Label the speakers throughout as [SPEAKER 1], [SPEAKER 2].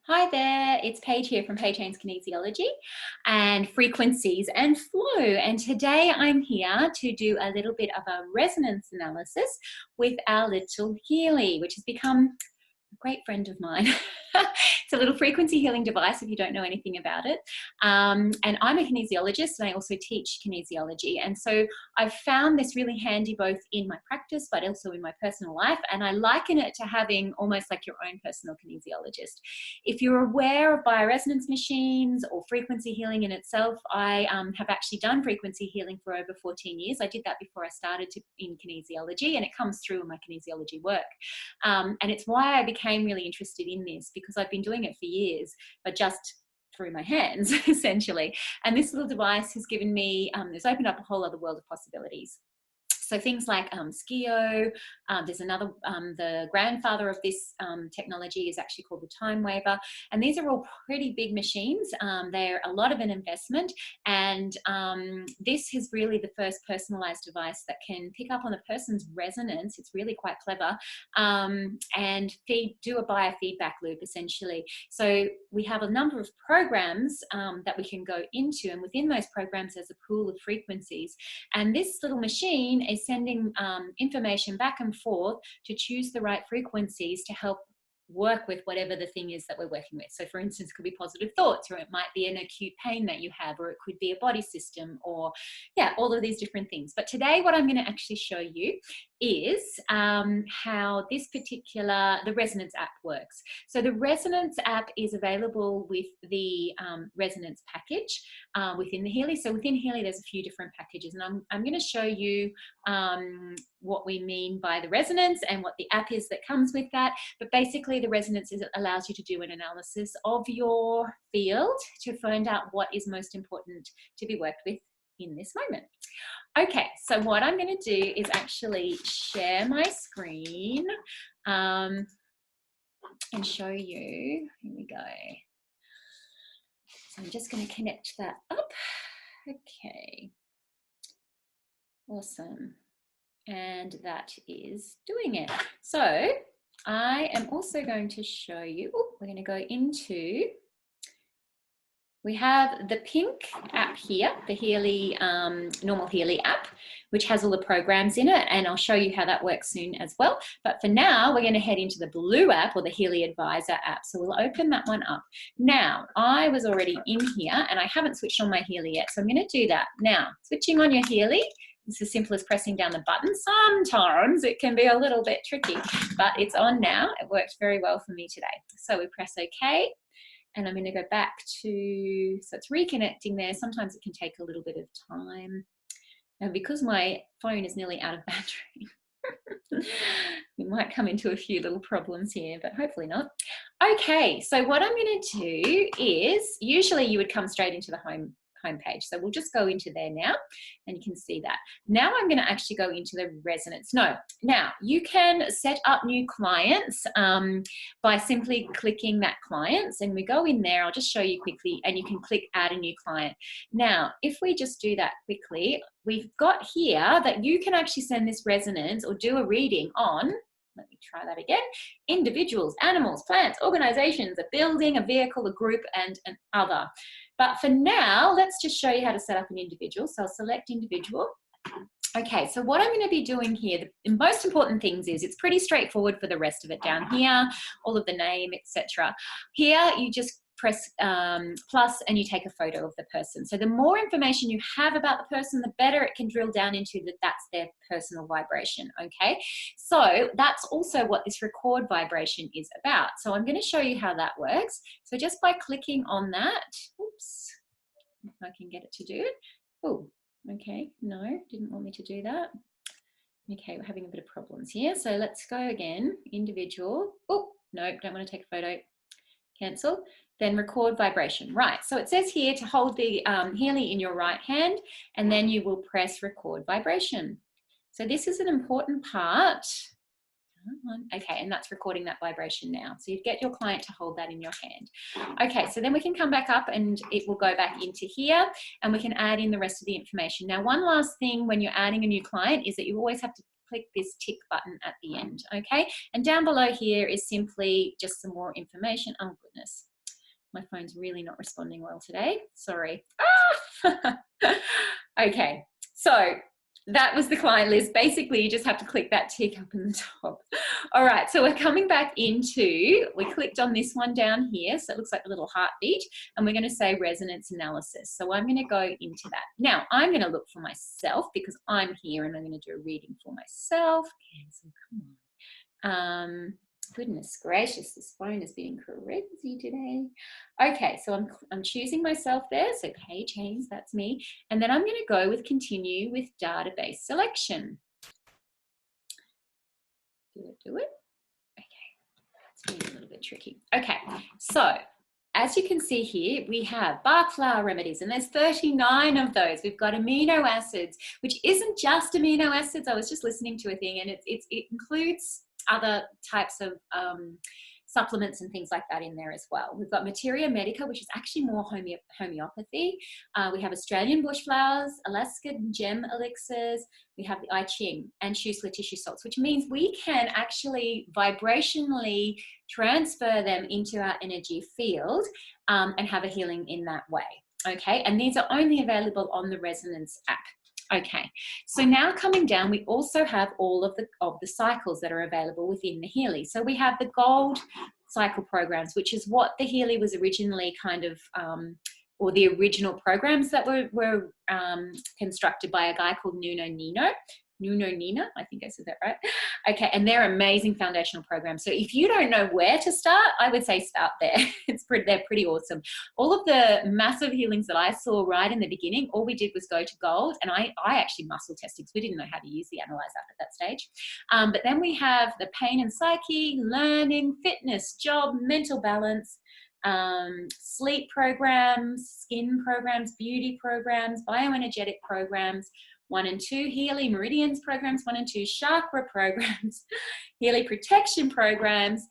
[SPEAKER 1] Hi there, it's Paige here from Paige Haines Kinesiology and Frequencies and Flow. And today I'm here to do a little bit of a resonance analysis with our little Healy, which has become a great friend of mine. It's a little frequency healing device if you don't know anything about it. And I'm a kinesiologist and I also teach kinesiology. And so I've found this really handy both in my practice but also in my personal life. And I liken it to having almost like your own personal kinesiologist. If you're aware of bioresonance machines or frequency healing in itself, I have actually done frequency healing for over 14 years. I did that before I started in kinesiology, and it comes through in my kinesiology work. And it's why I became really interested in this, because I've been doing it for years, but just through my hands, essentially. And this little device has given me, it's opened up a whole other world of possibilities. So things like Skio, there's another, the grandfather of this technology is actually called the Time Waver. And these are all pretty big machines. They're a lot of an investment. And this is really the first personalized device that can pick up on a person's resonance. It's really quite clever. And do a biofeedback loop, essentially. So we have a number of programs that we can go into. And within those programs, there's a pool of frequencies. And this little machine is sending information back and forth to choose the right frequencies to help work with whatever the thing is that we're working with. So for instance, it could be positive thoughts, or it might be an acute pain that you have, or it could be a body system, or yeah, all of these different things. But today what I'm going to actually show you is how this particular, the Resonance app works. So the Resonance app is available with the Resonance package within the Healy. So within Healy, there's a few different packages, and I'm going to show you what we mean by the resonance and what the app is that comes with that. But basically the resonance allows you to do an analysis of your field to find out what is most important to be worked with in this moment. Okay, so what I'm going to do is actually share my screen and show you. Here we go. So I'm just going to connect that up. Okay. Awesome. And that is doing it. So I am also going to show you, we're going to go into, we have the pink app here, the Healy, normal Healy app, which has all the programs in it, and I'll show you how that works soon as well. But for now, we're going to head into the blue app, or the Healy Advisor app. So we'll open that one up. Now, I was already in here and I haven't switched on my Healy yet, so I'm going to do that. Now, switching on your Healy, it's as simple as pressing down the button. Sometimes it can be a little bit tricky, but it's on now. It worked very well for me today. So we press OK, and I'm going to go back to, so it's reconnecting there. Sometimes it can take a little bit of time. And because my phone is nearly out of battery, we might come into a few little problems here, but hopefully not. Okay, so what I'm going to do is, usually you would come straight into the home page. So we'll just go into there now, and you can see that. Now I'm going to actually go into the resonance. No, now you can set up new clients by simply clicking that clients, and we go in there. I'll just show you quickly, and you can click add a new client. Now, if we just do that quickly, we've got here that you can actually send this resonance or do a reading on, let me try that again, individuals, animals, plants, organizations, a building, a vehicle, a group, and an other. But for now, let's just show you how to set up an individual. So I'll select individual. Okay, so what I'm going to be doing here, the most important things is, it's pretty straightforward for the rest of it down here, all of the name, etc. Here, you just press plus and you take a photo of the person. So the more information you have about the person, the better it can drill down into that that's their personal vibration, okay? So that's also what this record vibration is about. So I'm going to show you how that works. So just by clicking on that, oops, if I can get it to do it. Oh, okay, no, didn't want me to do that. Okay, we're having a bit of problems here. So let's go again, individual. Oh, no, don't want to take a photo. Cancel. Then record vibration. Right, so it says here to hold the Healy in your right hand, and then you will press record vibration. So this is an important part. Okay, and that's recording that vibration now. So you get your client to hold that in your hand. Okay, so then we can come back up and it will go back into here, and we can add in the rest of the information. Now, one last thing when you're adding a new client is that you always have to click this tick button at the end, okay? And down below here is simply just some more information. Oh goodness, My phone's really not responding well today. Sorry. Ah! Okay, so that was the client list. Basically, you just have to click that tick up in the top. All right, so we're coming back into, we clicked on this one down here, so it looks like a little heartbeat, and we're going to say resonance analysis. So I'm going to go into that. Now, I'm going to look for myself because I'm here and I'm going to do a reading for myself. Cancel, come on. Goodness gracious, this phone is being crazy today. Okay, so I'm choosing myself there. So Paige Haines, that's me. And then I'm going to go with continue with database selection. Did it do it? Okay, it's being a little bit tricky. Okay, so as you can see here, we have bark flower remedies, and there's 39 of those. We've got amino acids, which isn't just amino acids. I was just listening to a thing, and it includes other types of supplements and things like that in there as well. We've got Materia Medica, which is actually more homeopathy. We have Australian bush flowers, Alaska gem elixirs. We have the I Ching and Shusla tissue salts, which means we can actually vibrationally transfer them into our energy field and have a healing in that way. Okay, and these are only available on the Resonance app. Okay, so now coming down, we also have all of the cycles that are available within the Healy. So we have the gold cycle programs, which is what the Healy was originally kind of, or the original programs that were constructed by a guy called Nuno Nina, I think I said that right. Okay, and they're amazing foundational programs. So if you don't know where to start, I would say start there. They're pretty awesome. All of the massive healings that I saw right in the beginning, all we did was go to gold, and I actually muscle tested because we didn't know how to use the Analyze app at that stage. But then we have the pain and psyche, learning, fitness, job, mental balance, sleep programs, skin programs, beauty programs, bioenergetic programs, 1 and 2 Healy Meridians programs, 1 and 2 chakra programs, Healy protection programs,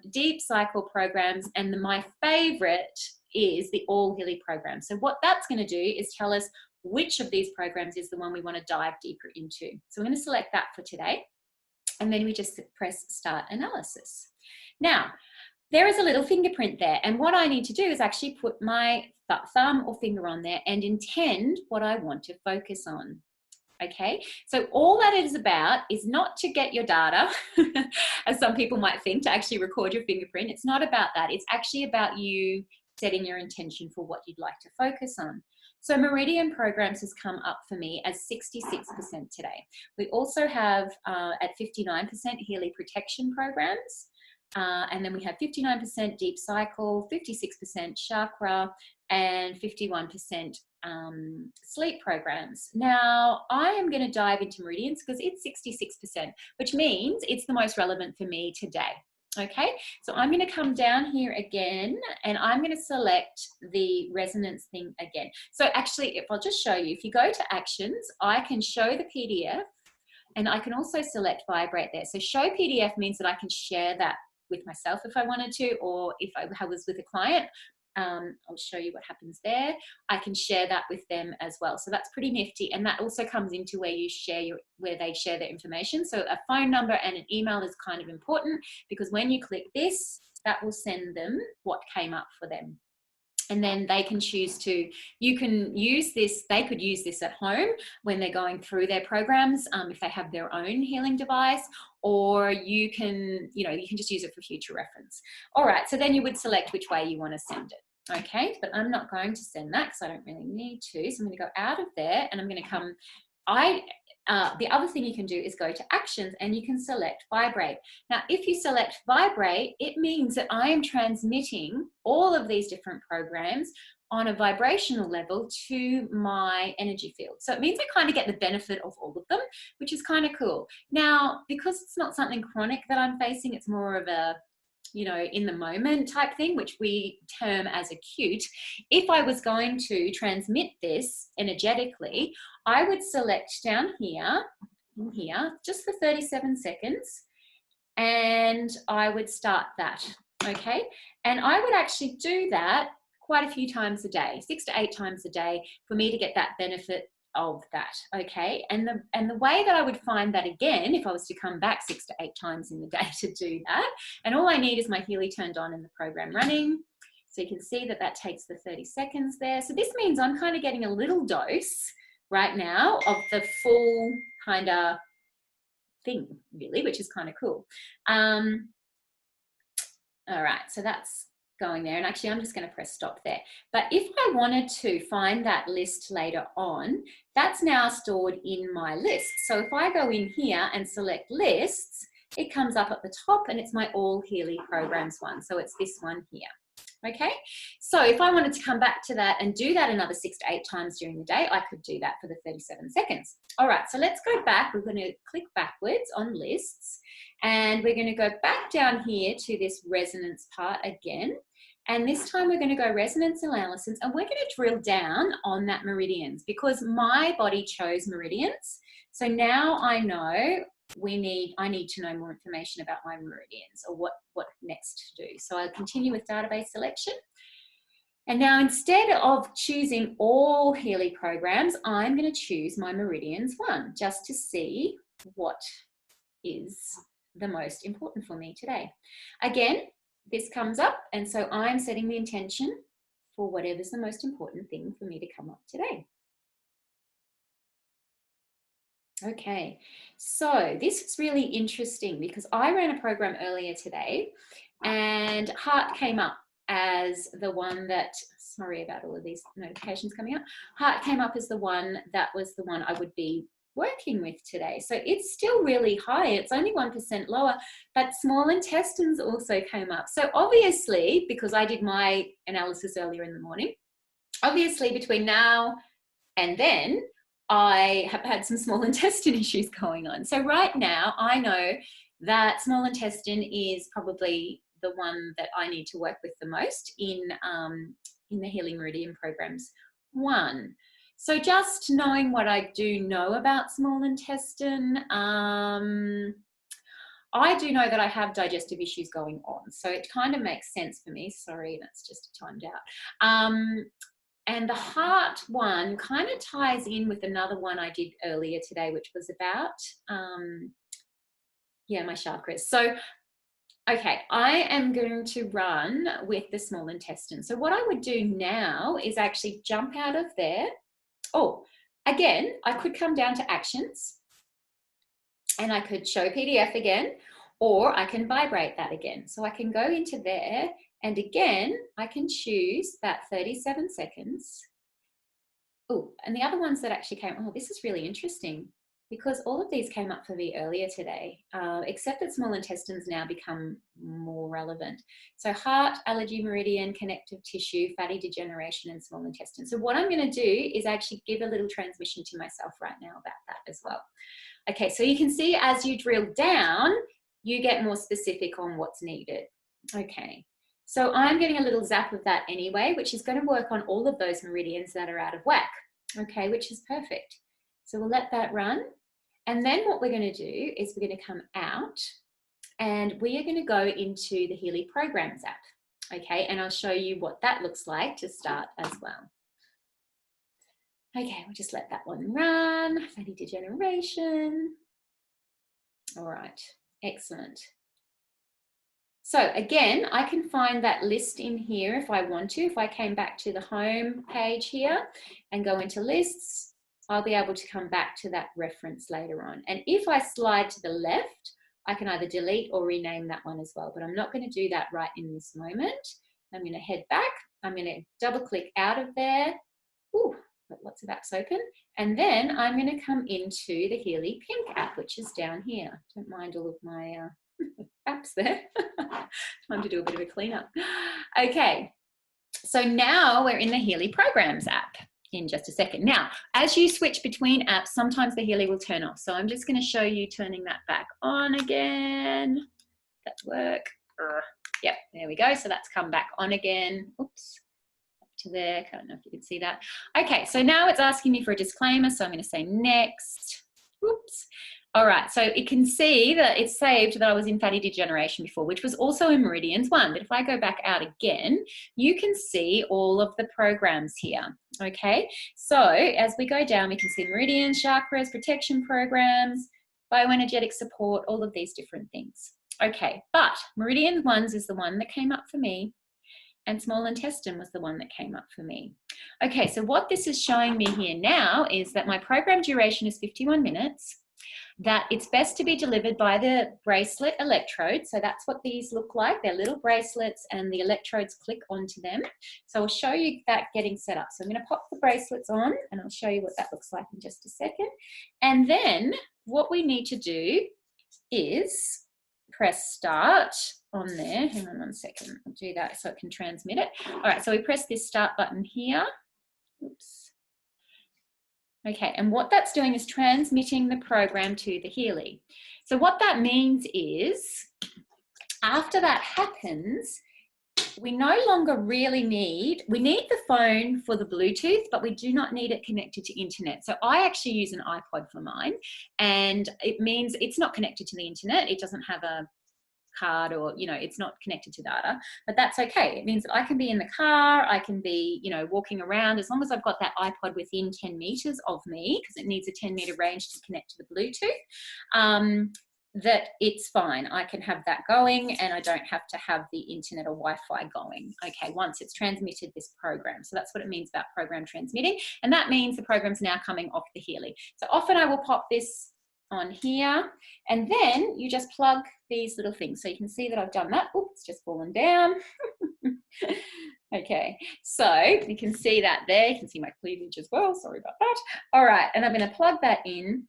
[SPEAKER 1] deep cycle programs, and my favorite is the all Healy program. So what that's going to do is tell us which of these programs is the one we want to dive deeper into. So I'm going to select that for today, and then we just press start analysis. Now, there is a little fingerprint there, and what I need to do is actually put my thumb or finger on there and intend what I want to focus on. Okay, so all that it is about is not to get your data, as some people might think, to actually record your fingerprint. It's not about that. It's actually about you setting your intention for what you'd like to focus on. So Meridian programs has come up for me as 66% today. We also have at 59% Healy protection programs. And then we have 59% deep cycle, 56% chakra, and 51% sleep programs. Now, I am going to dive into meridians because it's 66%, which means it's the most relevant for me today. Okay, so I'm going to come down here again, and I'm going to select the resonance thing again. So actually, if I'll just show you, if you go to actions, I can show the PDF, and I can also select vibrate there. So show PDF means that I can share that with myself if I wanted to, or if I was with a client, I'll show you what happens there. I can share that with them as well. So that's pretty nifty. And that also comes into where you share where they share their information. So a phone number and an email is kind of important, because when you click this, that will send them what came up for them. And then they can choose to, you can use this, they could use this at home when they're going through their programs, if they have their own healing device, or you can just use it for future reference. All right, so then you would select which way you want to send it. Okay, but I'm not going to send that because I don't really need to. So I'm going to go out of there, and I'm going to come, the other thing you can do is go to actions, and you can select vibrate. Now, if you select vibrate, it means that I am transmitting all of these different programs on a vibrational level to my energy field. So it means I kind of get the benefit of all of them, which is kind of cool. Now, because it's not something chronic that I'm facing, it's more of a, in the moment type thing, which we term as acute. If I was going to transmit this energetically, I would select down here, just for 37 seconds, and I would start that, okay? And I would actually do that quite a few times a day, 6 to 8 times a day, for me to get that benefit of that, okay? And the way that I would find that again, if I was to come back 6 to 8 times in the day to do that, and all I need is my Healy turned on and the program running. So you can see that that takes the 30 seconds there. So this means I'm kind of getting a little dose right now of the full kind of thing, really, which is kind of cool. All right, so that's going there. And actually, I'm just going to press stop there. But if I wanted to find that list later on, that's now stored in my list. So if I go in here and select lists, it comes up at the top and it's my All Healy Programs one. So it's this one here. Okay, so if I wanted to come back to that and do that another 6 to 8 times during the day, I could do that for the 37 seconds. All right, so let's go back. We're going to click backwards on lists and we're going to go back down here to this resonance part again. And this time we're going to go resonance analysis and we're going to drill down on that meridians because my body chose meridians. So now I know I need to know more information about my meridians or what next to do. So I'll continue with database selection. And now instead of choosing all Healy programs, I'm going to choose my meridians one just to see what is the most important for me today. Again, this comes up and so I'm setting the intention for whatever's the most important thing for me to come up today. Okay, so this is really interesting because I ran a program earlier today and heart came up as the one that, sorry about all of these notifications coming up, heart came up as the one that was the one I would be working with today. So it's still really high, it's only 1% lower, but small intestines also came up. So obviously, because I did my analysis earlier in the morning, obviously between now and then, I have had some small intestine issues going on. So right now I know that small intestine is probably the one that I need to work with the most in the Healing Meridian Programs 1. So just knowing what I do know about small intestine, I do know that I have digestive issues going on. So it kind of makes sense for me. Sorry, that's just timed out. And the heart one kind of ties in with another one I did earlier today, which was about, my chakras. So, okay, I am going to run with the small intestine. So what I would do now is actually jump out of there. Oh, again, I could come down to actions and I could show PDF again, or I can vibrate that again. So I can go into there and again, I can choose that 37 seconds. Oh, and the other ones that actually came, oh, this is really interesting because all of these came up for me earlier today, except that small intestines now become more relevant. So heart, allergy meridian, connective tissue, fatty degeneration, and small intestine. So what I'm going to do is actually give a little transmission to myself right now about that as well. Okay, so you can see as you drill down, you get more specific on what's needed. Okay. So I'm getting a little zap of that anyway, which is going to work on all of those meridians that are out of whack, okay, which is perfect. So we'll let that run. And then what we're going to do is we're going to come out and we are going to go into the Healy Programs app, okay, and I'll show you what that looks like to start as well. Okay, we'll just let that one run, fatty degeneration. All right, excellent. So again, I can find that list in here if I want to. If I came back to the home page here and go into lists, I'll be able to come back to that reference later on. And if I slide to the left, I can either delete or rename that one as well, but I'm not going to do that right in this moment. I'm going to head back. I'm going to double click out of there. Ooh, got lots of apps open. And then I'm going to come into the Healy Pink app, which is down here. Don't mind all of my apps there. Time to do a bit of a cleanup. Okay, so now we're in the Healy Programs app in just a second. Now, as you switch between apps, sometimes the Healy will turn off. So I'm just going to show you turning that back on again. That work. Yep, there we go. So that's come back on again. Oops, up to there. I don't know if you can see that. Okay, so now it's asking me for a disclaimer. So I'm going to say next. Oops. All right, so it can see that it's saved that I was in fatty degeneration before, which was also in Meridians 1. But if I go back out again, you can see all of the programs here, okay? So as we go down, we can see Meridians, chakras, protection programs, bioenergetic support, all of these different things. Okay, but Meridian 1 is the one that came up for me. and small intestine was the one that came up for me. Okay, so what this is showing me here now is that my program duration is 51 minutes, that it's best to be delivered by the bracelet electrodes. So that's what these look like. They're little bracelets and the electrodes click onto them. So I'll show you that getting set up. So I'm going to pop the bracelets on and I'll show you what that looks like in just a second. And then what we need to do is press start on there. Hang on 1 second. I'll do that so it can transmit it. All right, so we press this start button here. Oops. Okay, and what that's doing is transmitting the program to the Healy. So what that means is, after that happens, we no longer really need the phone for the Bluetooth, but we do not need it connected to internet. So I actually use an iPod for mine, and it means it's not connected to the internet. It doesn't have a card, or it's not connected to data, but that's okay. It means that I can be in the car, I can be walking around, as long as I've got that iPod within 10 meters of me, because it needs a 10-meter range to connect to the Bluetooth, that it's fine. I can have that going and I don't have to have the internet or Wi-Fi going, okay, once it's transmitted this program. So that's what it means about program transmitting, and that means the program's now coming off the Healy. So often I will pop this on here, and then you just plug these little things. So you can see that I've done that. Oops, it's just fallen down. Okay, so you can see that there. You can see my cleavage as well. Sorry about that. All right, and I'm going to plug that in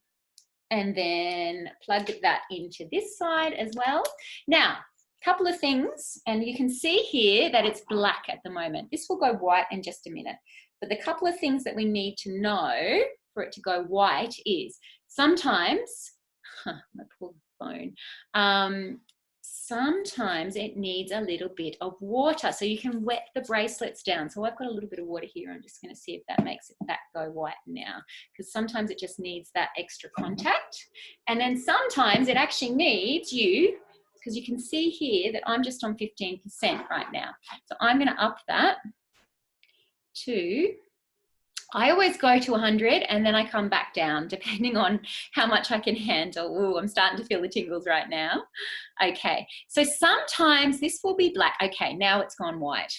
[SPEAKER 1] and then plug that into this side as well. Now, a couple of things, and you can see here that it's black at the moment. This will go white in just a minute. But the couple of things that we need to know for it to go white is sometimes, my poor phone, sometimes it needs a little bit of water. So you can wet the bracelets down. So I've got a little bit of water here. I'm just going to see if that makes that go white now, because sometimes it just needs that extra contact. And then sometimes it actually needs you, because you can see here that I'm just on 15% right now. So I'm going to up that to, I always go to 100 and then I come back down depending on how much I can handle. Ooh, I'm starting to feel the tingles right now. Okay, so sometimes this will be black. Okay, now it's gone white.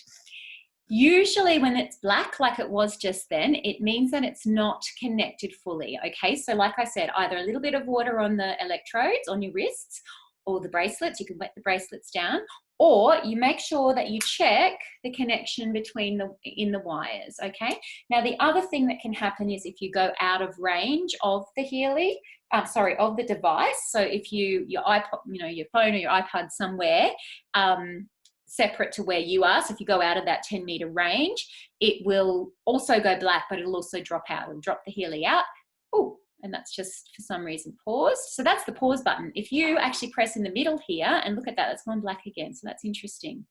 [SPEAKER 1] Usually when it's black, like it was just then, it means that it's not connected fully. Okay, so like I said, either a little bit of water on the electrodes on your wrists or the bracelets, you can wet the bracelets down, or you make sure that you check the connection between in the wires, okay? Now, the other thing that can happen is if you go out of range of the Healy, of the device. So if your iPod, your phone or your iPod somewhere separate to where you are, so if you go out of that 10-meter range, it will also go black, but it'll also drop out. It'll drop the Healy out. Oh, and that's just for some reason paused. So that's the pause button. If you actually press in the middle here and look at that, it's gone black again. So that's interesting.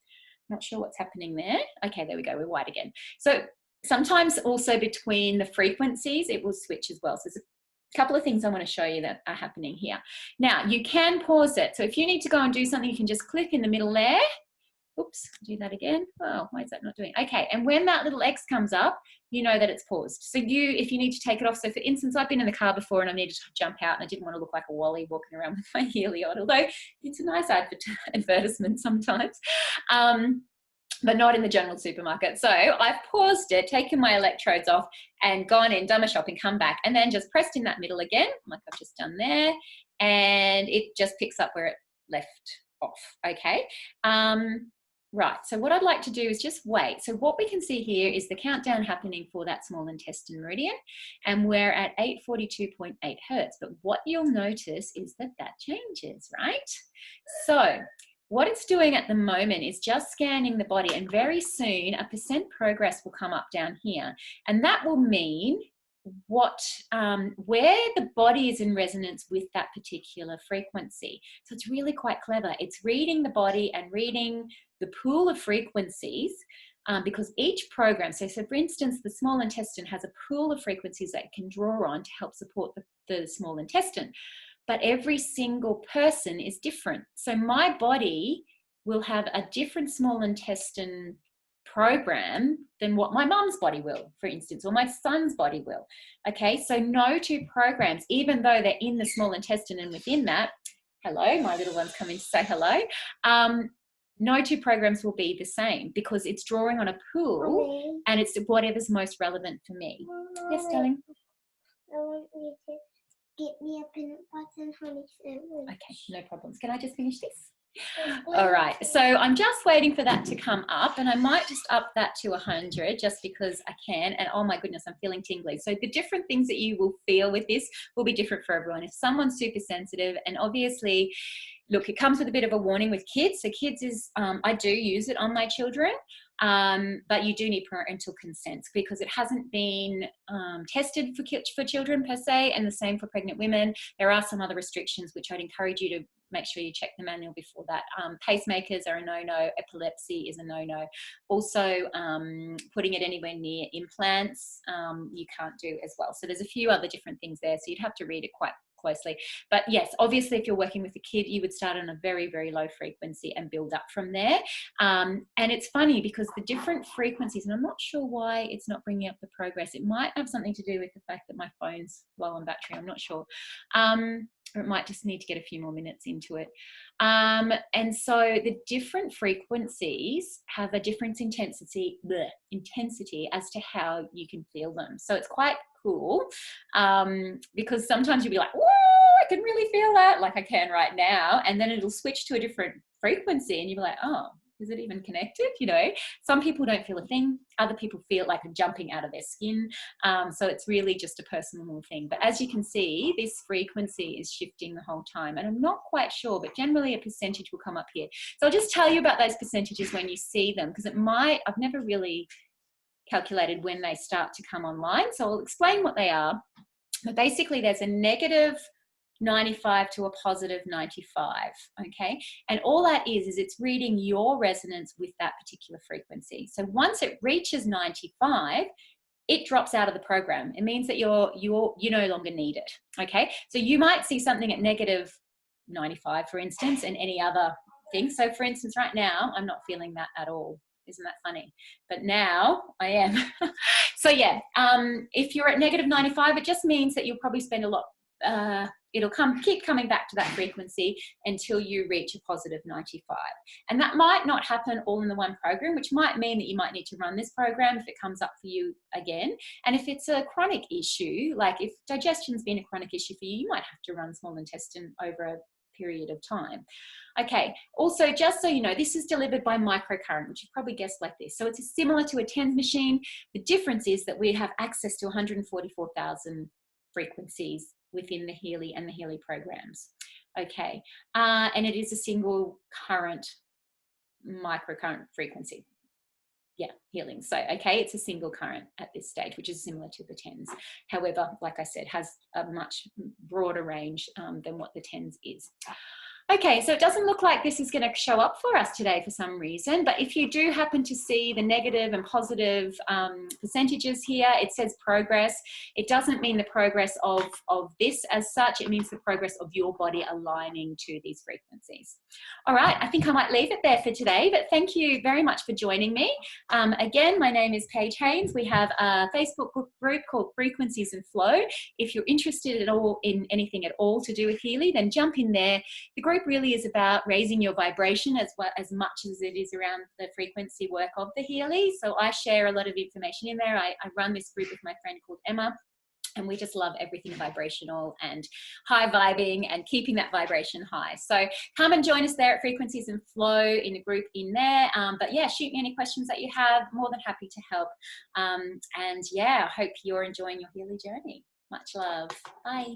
[SPEAKER 1] Not sure what's happening there. Okay, there we go. We're white again. So sometimes also between the frequencies, it will switch as well. So there's a couple of things I want to show you that are happening here. Now, you can pause it. So if you need to go and do something, you can just click in the middle there. Oops, do that again. Oh, why is that not doing? Okay, and when that little X comes up, you know that it's paused. So if you need to take it off, so for instance, I've been in the car before and I needed to jump out and I didn't want to look like a wally walking around with my Healy on, although it's a nice advertisement sometimes, but not in the general supermarket. So I've paused it, taken my electrodes off and gone in, done my shopping, come back, and then just pressed in that middle again, like I've just done there, and it just picks up where it left off, okay? Right, so what I'd like to do is just wait. So what we can see here is the countdown happening for that small intestine meridian, and we're at 842.8 hertz. But what you'll notice is that that changes, right? So what it's doing at the moment is just scanning the body, and very soon a percent progress will come up down here, and that will mean where the body is in resonance with that particular frequency. So it's really quite clever. It's reading the body and reading the pool of frequencies, because each program, so for instance, the small intestine has a pool of frequencies that it can draw on to help support the small intestine, but every single person is different. So my body will have a different small intestine program than what my mum's body will, for instance, or my son's body will. Okay, so no two programs, even though they're in the small intestine and within that, hello, my little one's coming to say hello, no two programs will be the same because it's drawing on a pool and it's whatever's most relevant for me. Yes, darling?
[SPEAKER 2] I want you to get me a peanut butter and honey sandwich.
[SPEAKER 1] Okay, no problems. Can I just finish this? All right, so I'm just waiting for that to come up, and I might just up that to 100 just because I can. And oh my goodness, I'm feeling tingly. So the different things that you will feel with this will be different for everyone. If someone's super sensitive, and obviously, look, it comes with a bit of a warning with kids. So kids is, I do use it on my children, but you do need parental consent because it hasn't been tested for children per se, and the same for pregnant women. There are some other restrictions which I'd encourage you to make sure you check the manual before that. Pacemakers are a no-no. Epilepsy is a no-no. Also, putting it anywhere near implants, you can't do as well. So there's a few other different things there. So you'd have to read it quite closely. But yes, obviously, if you're working with a kid, you would start on a very, very low frequency and build up from there. And it's funny because the different frequencies, and I'm not sure why it's not bringing up the progress. It might have something to do with the fact that my phone's low on battery. I'm not sure. Or it might just need to get a few more minutes into it. And so the different frequencies have a different intensity as to how you can feel them. So it's quite cool because sometimes you'll be like, whoa, I can really feel that, like I can right now. And then it'll switch to a different frequency and you'll be like, oh, is it even connected? You know, some people don't feel a thing. Other people feel like a jumping out of their skin. So it's really just a personal thing. But as you can see, this frequency is shifting the whole time. And I'm not quite sure, but generally a percentage will come up here. So I'll just tell you about those percentages when you see them, because it might, I've never really calculated when they start to come online. So I'll explain what they are. But basically there's a negative 95 to a positive 95, okay? And all that is it's reading your resonance with that particular frequency. So once it reaches 95, it drops out of the program. It means that you no longer need it, okay? So you might see something at negative 95, for instance, and any other thing. So for instance, right now, I'm not feeling that at all. Isn't that funny? But now I am. So yeah, if you're at negative 95, it just means that you'll probably spend a lot, it'll keep coming back to that frequency until you reach a positive 95. And that might not happen all in the one program, which might mean that you might need to run this program if it comes up for you again. And if it's a chronic issue, like if digestion's been a chronic issue for you, you might have to run small intestine over a period of time. Okay, also just so you know, this is delivered by microcurrent, which you probably guessed like this. So it's similar to a TENS machine. The difference is that we have access to 144,000 frequencies within the Healy and the Healy programs. Okay, and it is a single current microcurrent frequency. Yeah, healing. So, okay, it's a single current at this stage, which is similar to the TENS. However, like I said, has a much broader range than what the TENS is. Okay, so it doesn't look like this is going to show up for us today for some reason, but if you do happen to see the negative and positive percentages here, it says progress. It doesn't mean the progress of this as such, it means the progress of your body aligning to these frequencies. All right, I think I might leave it there for today, but thank you very much for joining me. Again, my name is Paige Haines. We have a Facebook group called Frequencies and Flow. If you're interested at all in anything at all to do with Healy, then jump in there. The group really is about raising your vibration as much as it is around the frequency work of the Healy. So I share a lot of information in there. I run this group with my friend called Emma, and we just love everything vibrational and high vibing and keeping that vibration high. So come and join us there at Frequencies and Flow in the group in there. But yeah, shoot me any questions that you have. More than happy to help. And yeah, I hope you're enjoying your Healy journey. Much love. Bye.